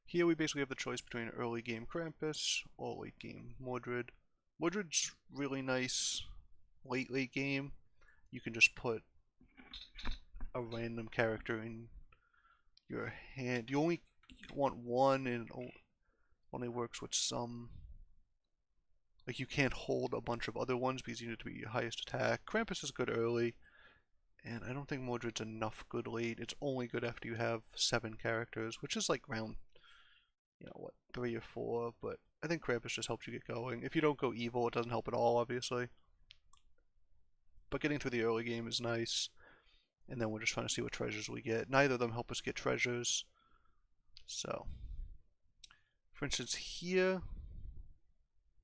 Here we basically have the choice between early game Krampus or late game Mordred. Mordred's really nice late game. You can just put a random character in your hand. You only want one, and it only works with some. Like, you can't hold a bunch of other ones because you need it to be your highest attack. Krampus is good early, and I don't think Mordred's enough good late. It's only good after you have 7 characters, which is like round, what, 3 or 4, but I think Krampus just helps you get going. If you don't go evil, it doesn't help at all, obviously. But getting through the early game is nice, and then we're just trying to see what treasures we get. Neither of them help us get treasures, so. For instance, here,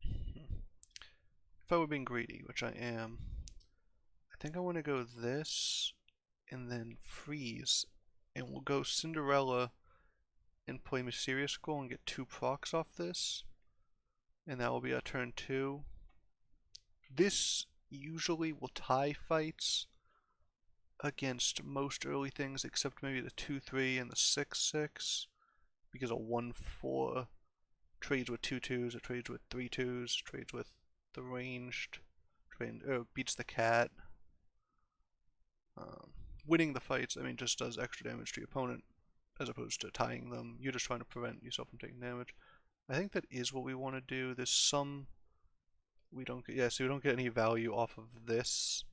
if I were being greedy, which I am, I think I want to go this, and then freeze, and we'll go Cinderella and play Mysterious Scroll and get 2 procs off this, and that will be our turn 2. This usually will tie fights against most early things except maybe the 2-3 and the 6-6, because a 1-4 trades with 2-2s, it trades with 3-2s, trades with the ranged, beats the cat. Winning the fights, I mean, just does extra damage to your opponent as opposed to tying them. You're just trying to prevent yourself from taking damage. I think that is what we want to do. There's some we don't get, yeah, so we don't get any value off of this.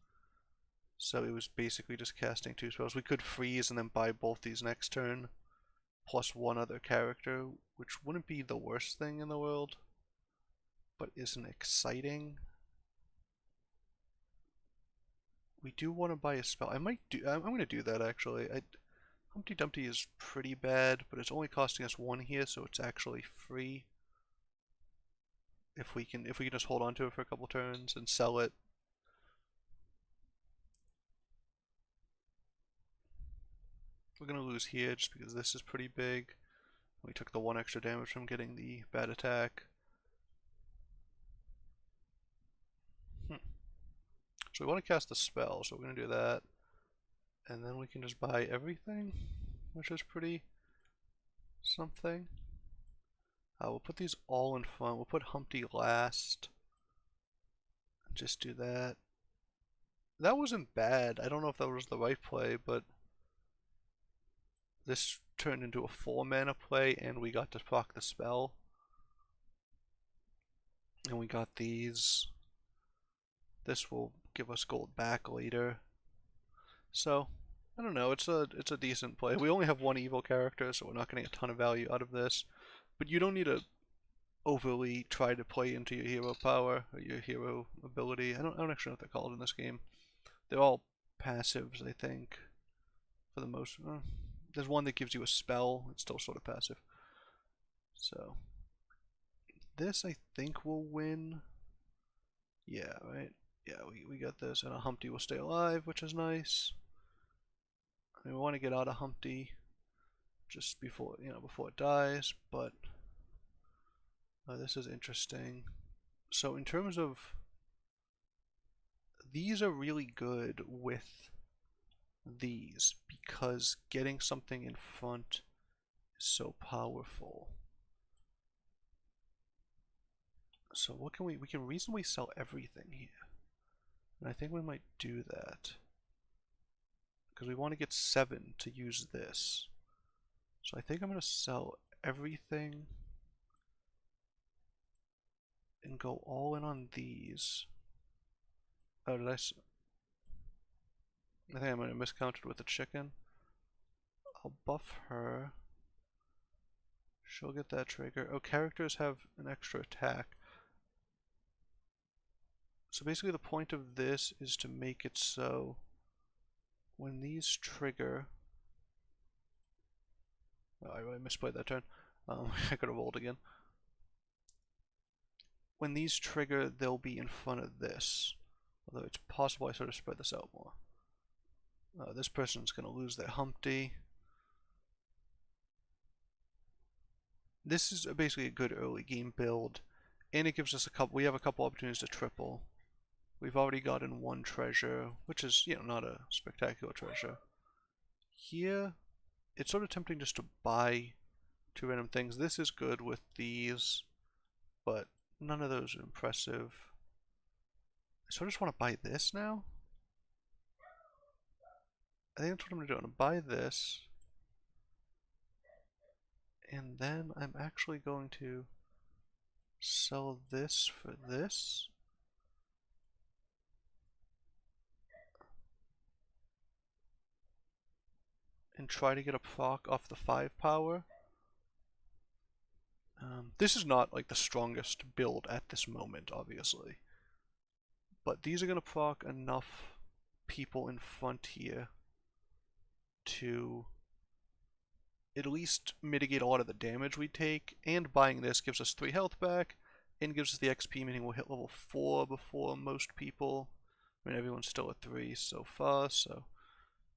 So it was basically just casting 2 spells. We could freeze and then buy both these next turn, plus 1 other character, which wouldn't be the worst thing in the world, but isn't exciting. We do want to buy a spell. I'm going to do that actually. Humpty Dumpty is pretty bad, but it's only costing us 1 here, so it's actually free. If we can just hold on to it for a couple turns and sell it. We're gonna lose here just because this is pretty big. We took the 1 extra damage from getting the bad attack. So we want to cast the spell, so we're gonna do that. And then we can just buy everything, which is pretty something. We'll put these all in front. We'll put Humpty last. Just do that. That wasn't bad. I don't know if that was the right play, but this turned into a 4 mana play, and we got to proc the spell. And we got these. This will give us gold back later. So, I don't know, it's a decent play. We only have 1 evil character, so we're not getting a ton of value out of this. But you don't need to overly try to play into your hero power or your hero ability. I don't actually know what they're called in this game. They're all passives, I think, for the most. There's one that gives you a spell. It's still sort of passive. So this I think will win. Yeah, right. Yeah, we got this, and a Humpty will stay alive, which is nice. I mean, we want to get out of Humpty just before before it dies, but this is interesting. So in terms of these are really good with these because getting something in front is so powerful. So what can we can reasonably sell everything here. And I think we might do that. Because we want to get 7 to use this. So I think I'm going to sell everything and go all in on these. Oh, did I think I might have miscounted with the chicken. I'll buff her. She'll get that trigger. Oh, characters have an extra attack. So basically the point of this is to make it so when these trigger... Oh, I really misplayed that turn. I could have rolled again. When these trigger, they'll be in front of this. Although it's possible I sort of spread this out more. This person's going to lose their Humpty. This is basically a good early game build, and it gives us we have a couple opportunities to triple. We've already gotten 1 treasure, which is, not a spectacular treasure. Here, it's sort of tempting just to buy Two random things. This is good with these, but none of those are impressive. So I just want to buy this now? I think that's what I'm going to do. I'm going to buy this. And then I'm actually going to sell this for this. And try to get a proc off the 5 power. This is not like the strongest build at this moment, obviously. But these are going to proc enough people in front here to at least mitigate a lot of the damage we take, and buying this gives us 3 health back, and gives us the XP, meaning we'll hit level 4 before most people. I mean, everyone's still at 3 so far, so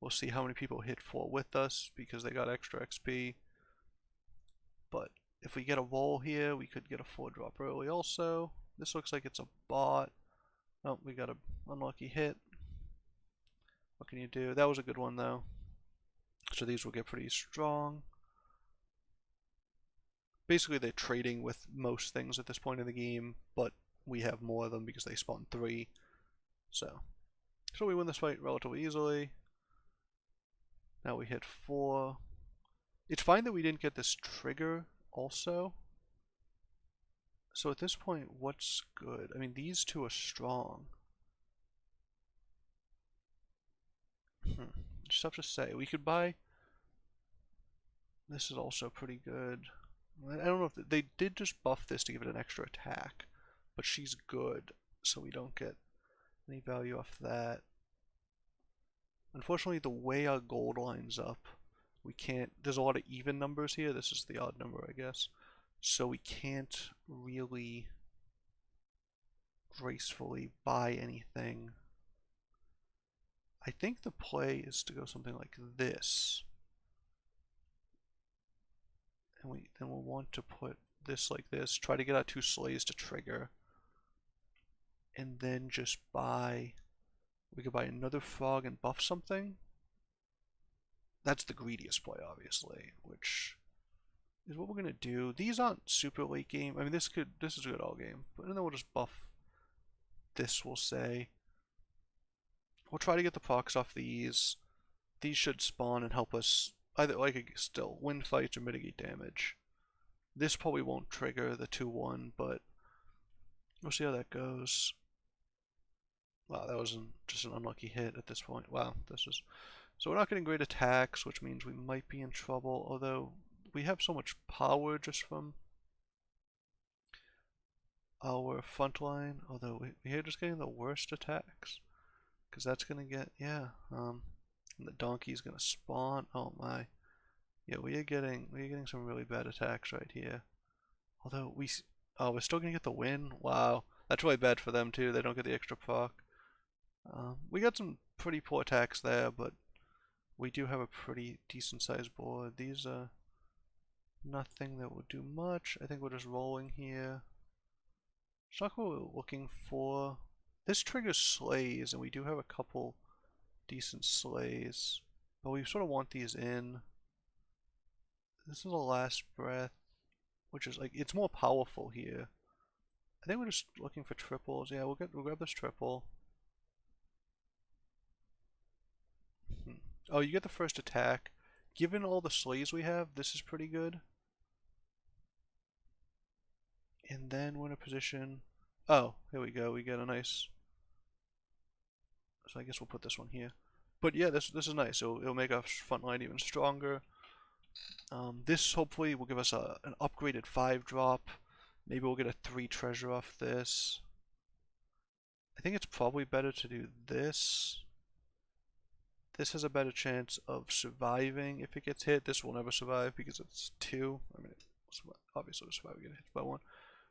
we'll see how many people hit 4 with us, because they got extra XP. But if we get a roll here, we could get a 4 drop early also. This looks like it's a bot. Oh, we got an unlucky hit. What can you do? That was a good one though. So these will get pretty strong. Basically they're trading with most things at this point in the game, but we have more of them because they spawn 3. So we win this fight relatively easily. Now we hit 4. It's fine that we didn't get this trigger also. So at this point, what's good? I mean, these two are strong. Just have to say, we could buy... This is also pretty good. I don't know if they did just buff this to give it an extra attack, but she's good, so we don't get any value off that. Unfortunately, the way our gold lines up, we can't... There's a lot of even numbers here. This is the odd number, I guess. So we can't really gracefully buy anything. I think the play is to go something like this. And then we'll want to put this like this, try to get our 2 slays to trigger. And then just buy... We could buy another frog and buff something. That's the greediest play, obviously, which is what we're gonna do. These aren't super late game. I mean, this is good all game, but then we'll just buff this. We'll say we'll try to get the procs off these. These should spawn and help us either still win fights or mitigate damage. This probably won't trigger the 2-1, but we'll see how that goes. Wow, that was just an unlucky hit at this point. Wow, this is... So we're not getting great attacks, which means we might be in trouble, although we have so much power just from our front line, although we're just getting the worst attacks. Because that's going to get, yeah, and the donkey's going to spawn. Oh my. Yeah, we're getting some really bad attacks right here. Although we're still going to get the win. Wow. That's really bad for them too. They don't get the extra proc. We got some pretty poor attacks there, but we do have a pretty decent sized board. These are nothing that will do much. I think we're just rolling here. It's not what we're looking for. This triggers slays, and we do have a couple decent slays, but we sort of want these in. This is the last breath, which is like, it's more powerful here. I think we're just looking for triples. Yeah, we'll grab this triple. Oh, you get the first attack. Given all the slays we have, this is pretty good. And then we're in a position... Oh, here we go. We get a nice... So I guess we'll put this one here. But yeah, this is nice. It'll make our front line even stronger. This hopefully will give us an upgraded 5 drop. Maybe we'll get a 3 treasure off this. I think it's probably better to do this. This has a better chance of surviving if it gets hit. This will never survive because it's 2. I mean, obviously it'll survive getting hit by 1.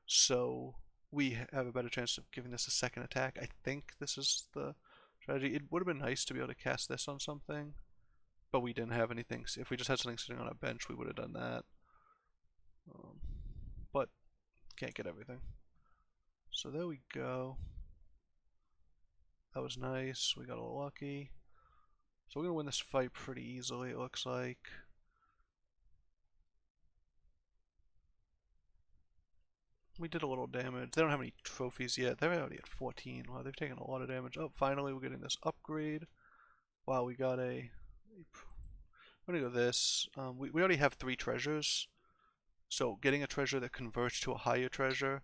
So we have a better chance of giving this a second attack. I think this is the strategy. It would have been nice to be able to cast this on something, but we didn't have anything. If we just had something sitting on our bench, we would have done that. But can't get everything. So there we go. That was nice. We got a little lucky. So we're going to win this fight pretty easily, it looks like. We did a little damage. They don't have any trophies yet. They're already at 14. Wow, they've taken a lot of damage. Oh, finally we're getting this upgrade. Wow, we got a... I'm gonna go this. We already have 3 treasures. So getting a treasure that converts to a higher treasure,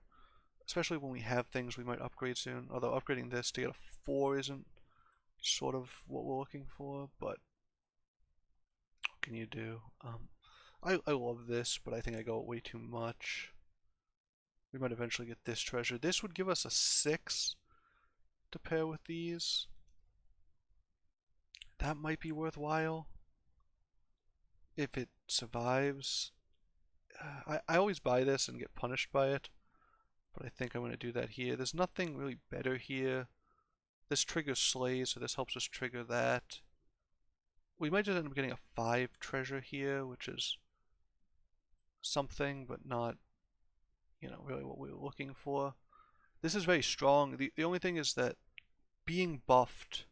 especially when we have things we might upgrade soon. Although upgrading this to get a 4 isn't sort of what we're looking for, but what can you do? I love this, but I think I go way too much. We might eventually get this treasure. This would give us a 6 to pair with these. That might be worthwhile if it survives. I always buy this and get punished by it, but I think I'm going to do that here. There's nothing really better here. This triggers Slay, so this helps us trigger that. We might just end up getting a 5 treasure here, which is something, but not, you know, really what we were looking for. This is very strong. The only thing is that being buffed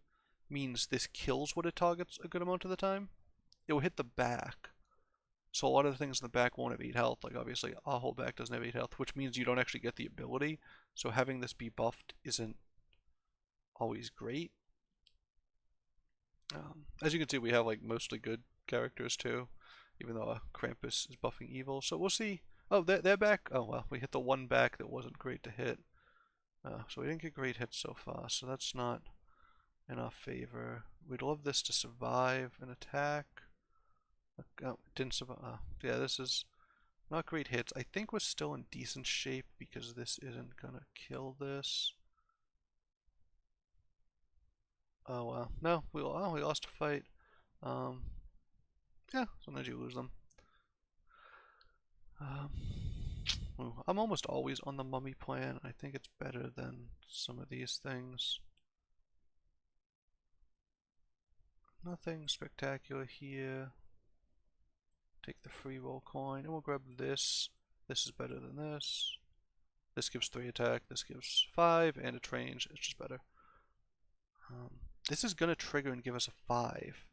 means this kills what it targets a good amount of the time. It will hit the back. So a lot of the things in the back won't have 8 health. Like obviously our whole back doesn't have 8 health, which means you don't actually get the ability. So having this be buffed isn't always great. As you can see, we have like mostly good characters too, even though Krampus is buffing evil. So we'll see. Oh, they're back. Oh well, we hit the one back that wasn't great to hit. So we didn't get great hits so far, so that's not in our favor. We'd love this to survive an attack. Oh, didn't survive. Yeah, this is not great hits. I think we're still in decent shape because this isn't gonna kill this. Oh well, no, we lost a fight. Yeah, sometimes you lose them. I'm almost always on the mummy plan. I think it's better than some of these things. Nothing spectacular here. Take the free roll coin, and we'll grab this. This is better than this. This gives 3 attack, this gives 5, and it's range. It's just better. This is gonna trigger and give us a 5.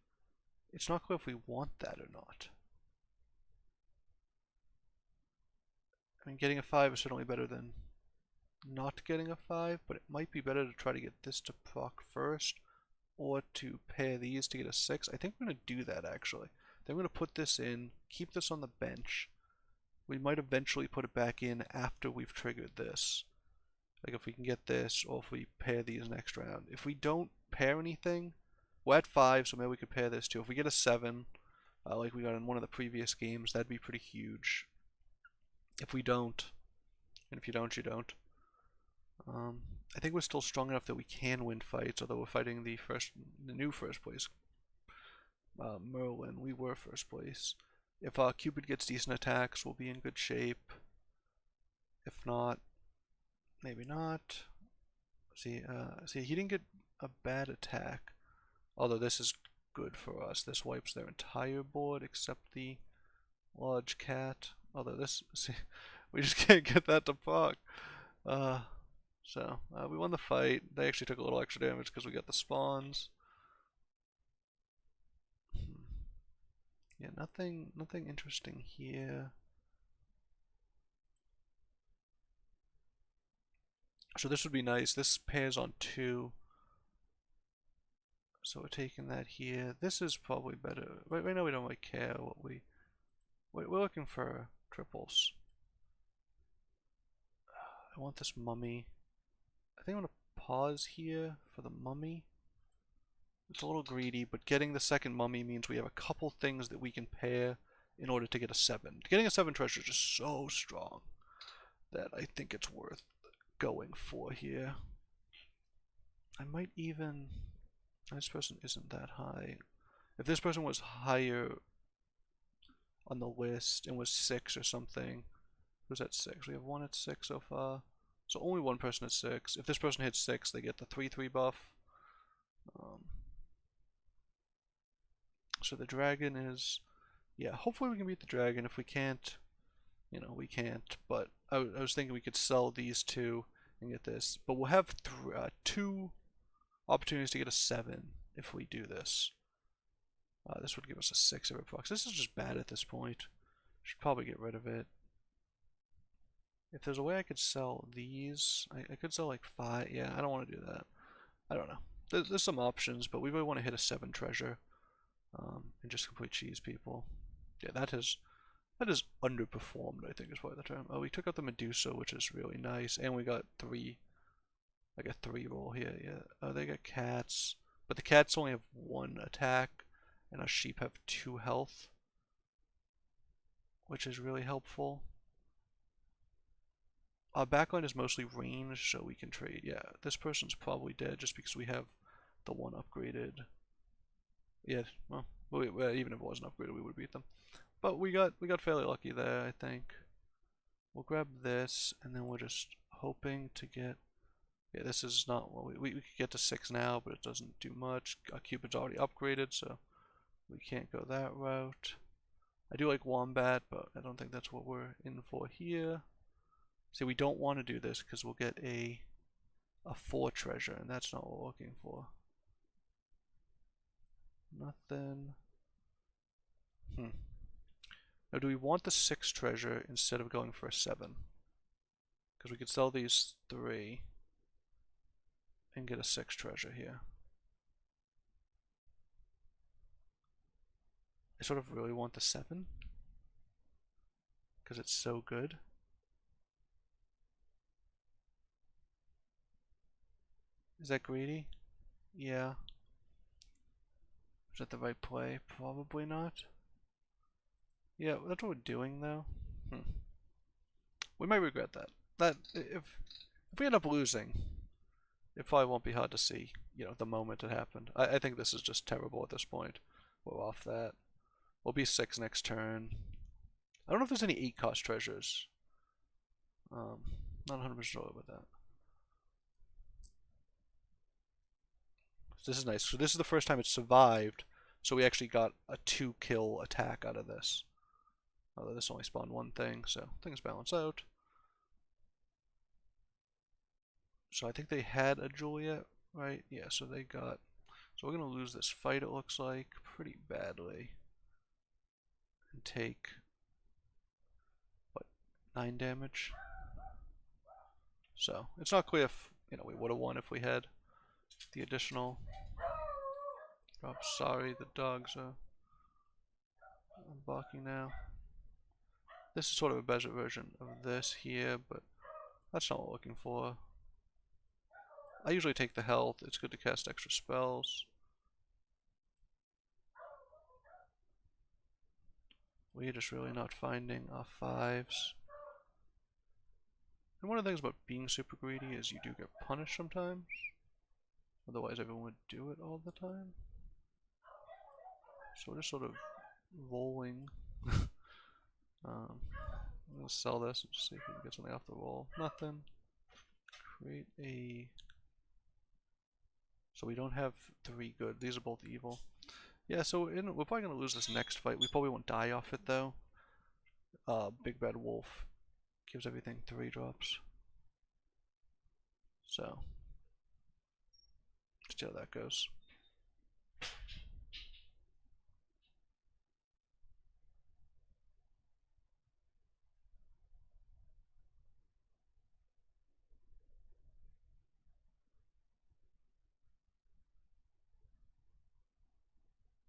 It's not clear if we want that or not. I mean, getting a 5 is certainly better than not getting a 5, but it might be better to try to get this to proc first, or to pair these to get a 6. I think we're going to do that actually. Then we're going to put this in, keep this on the bench. We might eventually put it back in after we've triggered this. Like if we can get this, or if we pair these next round. If we don't pair anything, we're at 5, so maybe we could pair this too. If we get a 7, like we got in one of the previous games, that'd be pretty huge. If we don't, and if you don't, you don't. I think we're still strong enough that we can win fights, although we're fighting the new first place. Merlin, we were first place. If Cupid gets decent attacks, we'll be in good shape. If not, maybe not. See, he didn't get a bad attack, although this is good for us. This wipes their entire board except the large cat. Although this, see, we just can't get that to proc. So we won the fight. They actually took a little extra damage because we got the spawns. Yeah, nothing interesting here. So this would be nice. This pairs on 2. So we're taking that here. This is probably better. Right now we don't really care what we're looking for triples. I want this mummy. I think I'm gonna pause here for the mummy. It's a little greedy, but getting the second mummy means we have a couple things that we can pair in order to get a 7. Getting a 7 treasure is just so strong that I think it's worth going for here. I might even... This person isn't that high. If this person was higher on the list and was 6 or something... Who's at 6? We have 1 at 6 so far. So only one person at 6. If this person hits 6, they get the 3/3 buff. So the dragon is... Yeah, hopefully we can beat the dragon. If we can't, you know, we can't. But I was thinking we could sell these 2 and get this. But we'll have 2 opportunities to get a 7 if we do this. This would give us a 6 every proc. This is just bad at this point. Should probably get rid of it. If there's a way I could sell these, I could sell like 5. Yeah, I don't want to do that. I don't know. There's some options, but we really want to hit a 7 treasure and just complete cheese people. Yeah, that is underperformed, I think is probably the term. Oh, we took out the Medusa, which is really nice, and we got 3, like a 3 roll here. Yeah. Oh, they got cats, but the cats only have 1 attack, and our sheep have 2 health, which is really helpful. Our backline is mostly range, so we can trade. Yeah, this person's probably dead just because we have the 1 upgraded. Yeah, well, even if it wasn't upgraded, we would beat them. But we got fairly lucky there, I think. We'll grab this, and then we're just hoping to get. Yeah, this is not what we could get to 6 now, but it doesn't do much. Our Cupid's already upgraded, so we can't go that route. I do like Wombat, but I don't think that's what we're in for here. See, we don't want to do this because we'll get a 4 treasure, and that's not what we're looking for. Nothing. Now, do we want the 6 treasure instead of going for a 7? Because we could sell these 3 and get a 6 treasure here. I sort of really want the 7 because it's so good. Is that greedy? Yeah. Is that the right play? Probably not. Yeah, that's what we're doing though. We might regret that. That if we end up losing, it probably won't be hard to see, you know, the moment it happened. I think this is just terrible at this point. We're off that. We'll be 6 next turn. I don't know if there's any 8 cost treasures. Not 100% sure about that. This is nice. So this is the first time it survived, so we actually got a 2 kill attack out of this. Although this only spawned 1 thing, so things balance out. So I think they had a Juliet, right? Yeah, so they got. So we're going to lose this fight, it looks like, pretty badly. And take, what, 9 damage? So it's not clear if, you know, we would have won if we had the additional. Oh, sorry, the dogs are barking now. This is sort of a better version of this here, but that's not what we're looking for. I usually take the health. It's good to cast extra spells. We're just really not finding our 5s. And one of the things about being super greedy is you do get punished sometimes. Otherwise everyone would do it all the time. So we're just sort of rolling. I'm going to sell this and just see if we can get something off the roll. Nothing. Create a... So we don't have 3 good. These are both evil. Yeah, so we're probably going to lose this next fight. We probably won't die off it though. Big Bad Wolf gives everything 3 drops. So, let's see how that goes.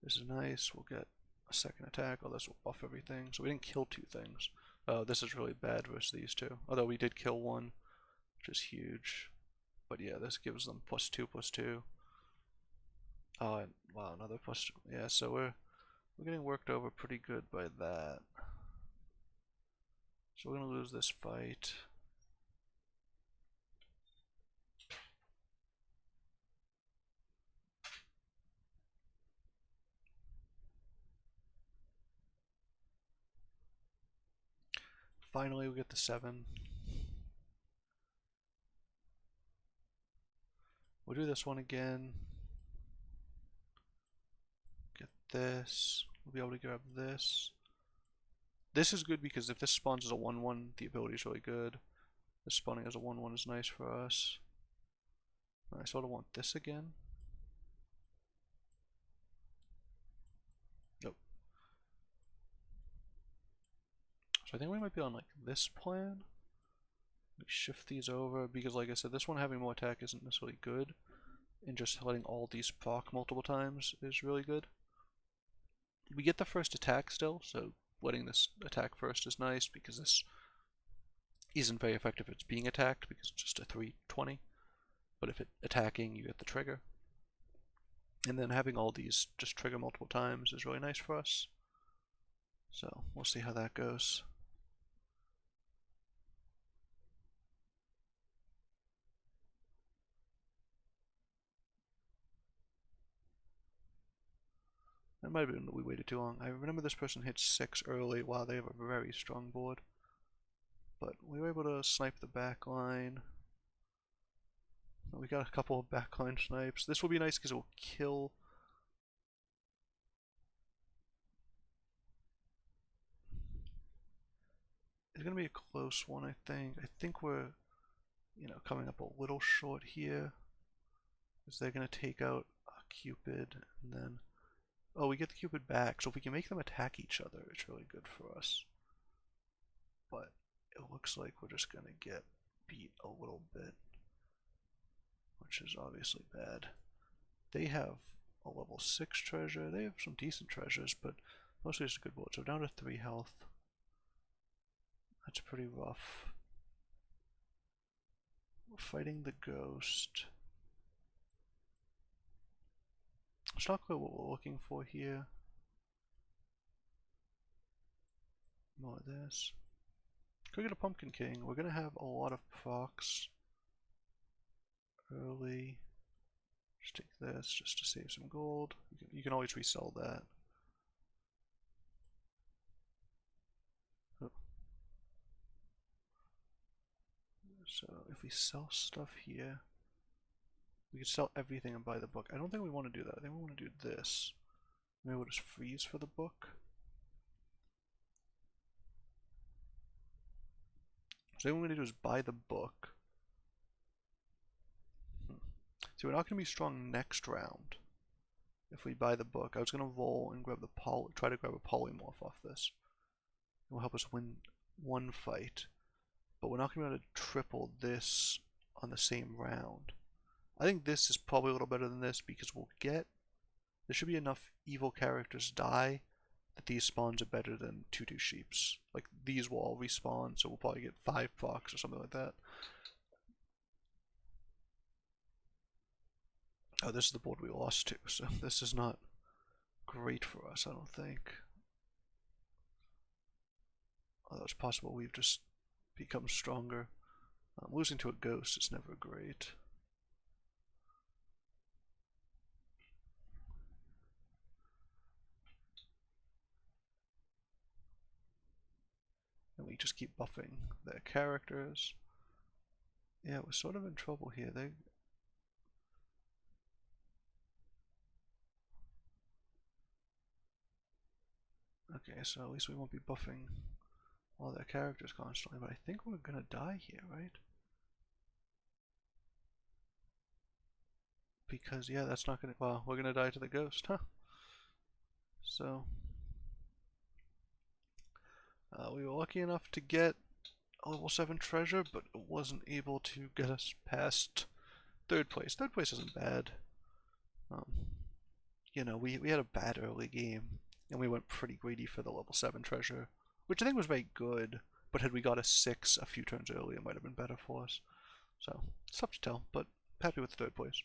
This is nice. We'll get a 2nd attack. Oh, this will buff everything. So we didn't kill 2 things. Oh, this is really bad versus these 2. Although we did kill 1, which is huge. But yeah, this gives them +2/+2. Oh, and wow, another +2. Yeah, so we're getting worked over pretty good by that. So we're gonna lose this fight. Finally, we get the 7. We'll do this one again. Get this. We'll be able to grab this. This is good because if this spawns as a 1/1, the ability is really good. This spawning as a 1/1 is nice for us. I sort of want this again. Nope. So I think we might be on like this plan. We shift these over because, like I said, this one having more attack isn't necessarily good, and just letting all these proc multiple times is really good. We get the first attack still, so letting this attack first is nice because this isn't very effective if it's being attacked because it's just a 320. But if it's attacking, you get the trigger. And then having all these just trigger multiple times is really nice for us. So we'll see how that goes. That might have been that we waited too long. I remember this person hit 6 early. Wow, they have a very strong board. But we were able to snipe the back line. We got a couple of backline snipes. This will be nice because it will kill. It's going to be a close one, I think. I think we're, coming up a little short here. Because they're going to take out a Cupid, and then... Oh, we get the Cupid back, so if we can make them attack each other, it's really good for us. But it looks like we're just going to get beat a little bit, which is obviously bad. They have a level 6 treasure. They have some decent treasures, but mostly just a good board. So down to 3 health. That's pretty rough. We're fighting the ghost. It's not quite what we're looking for here. More of this. Could get a Pumpkin King. We're gonna have a lot of procs early. Just take this just to save some gold. You can always resell that. Oh. So if we sell stuff here, we could sell everything and buy the book. I don't think we want to do that. I think we want to do this. Maybe we'll just freeze for the book. So what we're going to do is buy the book. See, we're not going to be strong next round if we buy the book. I was going to roll and grab the try to grab a polymorph off this. It will help us win one fight. But we're not going to be able to triple this on the same round. I think this is probably a little better than this because we'll get... There should be enough evil characters die that these spawns are better than 2/2 sheeps. Like, these will all respawn, so we'll probably get 5 procs or something like that. Oh, this is the board we lost to, so this is not great for us, I don't think. Although it's possible we've just become stronger. Losing to a ghost is never great. And we just keep buffing their characters. Yeah, we're sort of in trouble here. Okay, so at least we won't be buffing all their characters constantly, but I think we're gonna die here, right? Because, yeah, that's not gonna... Well, we're gonna die to the ghost, huh? So... we were lucky enough to get a level 7 treasure, but it wasn't able to get us past 3rd place. 3rd place isn't bad. We had a bad early game, and we went pretty greedy for the level 7 treasure, which I think was very good, but had we got a 6 a few turns earlier, it might have been better for us. So, it's tough to tell, but happy with 3rd place.